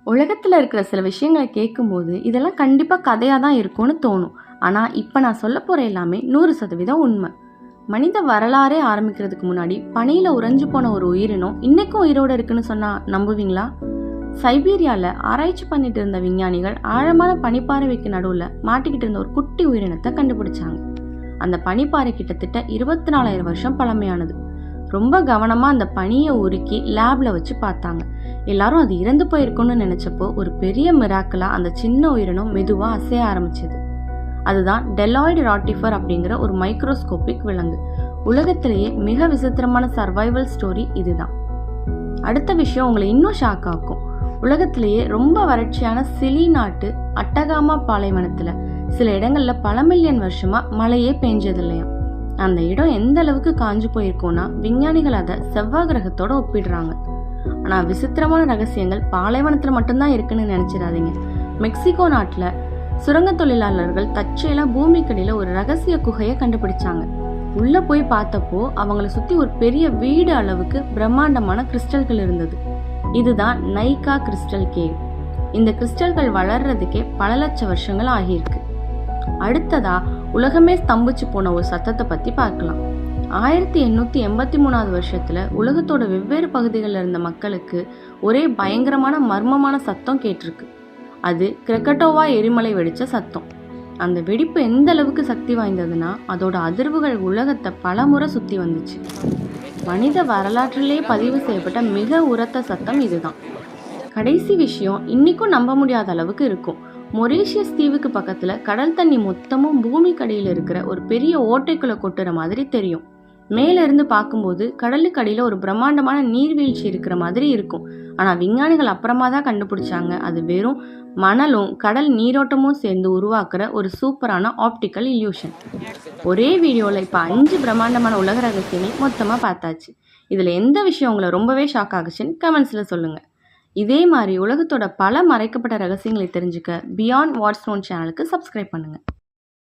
உலகத்தில் இருக்கிற சில விஷயங்களை கேட்கும்போது இதெல்லாம் கண்டிப்பாக கதையாக தான் இருக்கும்னு தோணும். ஆனால் இப்போ நான் சொல்ல போகிற எல்லாமே 100% உண்மை. மனித வரலாறே ஆரம்பிக்கிறதுக்கு முன்னாடி பனியில் உறைஞ்சு போன ஒரு உயிரினம் இன்னைக்கும் உயிரோடு இருக்குன்னு சொன்னால் நம்புவீங்களா? சைபீரியாவில் ஆராய்ச்சி பண்ணிட்டு இருந்த விஞ்ஞானிகள் ஆழமான பனிப்பாறைக்கு நடுவில் மாட்டிக்கிட்டு இருந்த ஒரு குட்டி உயிரினத்தை கண்டுபிடிச்சாங்க. அந்த பனிப்பாறை கிட்டத்தட்ட 24,000 வருஷம் பழமையானது. ரொம்ப கவனமாக அந்த பனியை உருக்கி லேபில் வச்சு பார்த்தாங்க. எல்லாரும் அது இறந்து போயிருக்குன்னு நினச்சப்போ ஒரு பெரிய மிராக்கலாக அந்த சின்ன உயிரினம் மெதுவாக அசைய ஆரம்பிச்சது. அதுதான் டெலாய்டு ராட்டிஃபர் அப்படிங்கிற ஒரு மைக்ரோஸ்கோபிக் விலங்கு. உலகத்திலேயே மிக விசித்திரமான சர்வைவல் ஸ்டோரி இதுதான். அடுத்த விஷயம் உங்களை இன்னும் ஷாக் ஆக்கும். உலகத்திலேயே ரொம்ப வறட்சியான சிலி நாட்டு அட்டகாமா பாலைவனத்தில் சில இடங்களில் பல மில்லியன் வருஷமாக மழையே பெஞ்சது இல்லையா? அந்த இடம் எந்த அளவுக்கு காஞ்சு போயிருக்கோன்னா விஞ்ஞானிகள் அதை செவ்வாய் கிரகத்தோட ஒப்பிடுறாங்க. ஆனால் விசித்திரமான ரகசியங்கள் பாலைவனத்தில் மட்டும்தான் இருக்குன்னு நினச்சிடாதீங்க. மெக்சிகோ நாட்டில் சுரங்க தொழிலாளர்கள் தற்செயலாக பூமிக்கடியில் ஒரு ரகசிய குகையை கண்டுபிடிச்சாங்க. உள்ளே போய் பார்த்தப்போ அவங்களை சுற்றி ஒரு பெரிய வீடு அளவுக்கு பிரம்மாண்டமான கிறிஸ்டல்கள் இருந்தது. இதுதான் நைகா கிறிஸ்டல் கேவ். இந்த கிறிஸ்டல்கள் வளர்றதுக்கே பல லட்சம் வருஷங்கள் ஆகியிருக்கு. அடுத்ததா உலகமே ஸ்தம்பிச்சு போன ஒரு சத்தத்தை பற்றி பார்க்கலாம். 1883 வருஷத்துல உலகத்தோட வெவ்வேறு பகுதிகளில் இருந்த மக்களுக்கு ஒரே பயங்கரமான மர்மமான சத்தம் கேட்டிருக்கு. அது கிரக்கட்டோவா எரிமலை வெடிச்ச சத்தம். அந்த வெடிப்பு எந்த அளவுக்கு சக்தி வாய்ந்ததுன்னா அதோட அதிர்வுகள் உலகத்தை பல முறை சுற்றி வந்துச்சு. மனித வரலாற்றிலே பதிவு செய்யப்பட்ட மிக உரத்த சத்தம் இதுதான். கடைசி விஷயம் இன்னைக்கும் நம்ப முடியாத அளவுக்கு இருக்கும். மொரீஷியஸ் தீவுக்கு பக்கத்துல கடல் தண்ணி மொத்தமும் பூமி கடியில் இருக்கிற ஒரு பெரிய ஓட்டைக்குள்ள கொட்டுற மாதிரி தெரியும். மேல இருந்து பார்க்கும்போது கடலுக்கு அடியில ஒரு பிரம்மாண்டமான நீர்வீழ்ச்சி இருக்கிற மாதிரி இருக்கும். ஆனா விஞ்ஞானிகள் அப்புறமா தான் கண்டுபிடிச்சாங்க அது வெறும் மணலும் கடல் நீரோட்டமும் சேர்ந்து உருவாக்குற ஒரு சூப்பரான ஆப்டிக்கல் இல்யூஷன். ஒரே வீடியோல இப்ப 5 பிரம்மாண்டமான உலக ரகசியங்கள் மொத்தமா பார்த்தாச்சு. இதுல எந்த விஷயம் உங்களை ரொம்பவே ஷாக் ஆகுச்சுன்னு கமெண்ட்ஸ்ல சொல்லுங்க. இதே மாதிரி உலகத்தோட பல மறைக்கப்பட்ட ரகசியங்களை தெரிஞ்சுக்க பியாண்ட் வாட்ஸ் நோன் சேனலுக்கு சப்ஸ்கிரைப் பண்ணுங்க.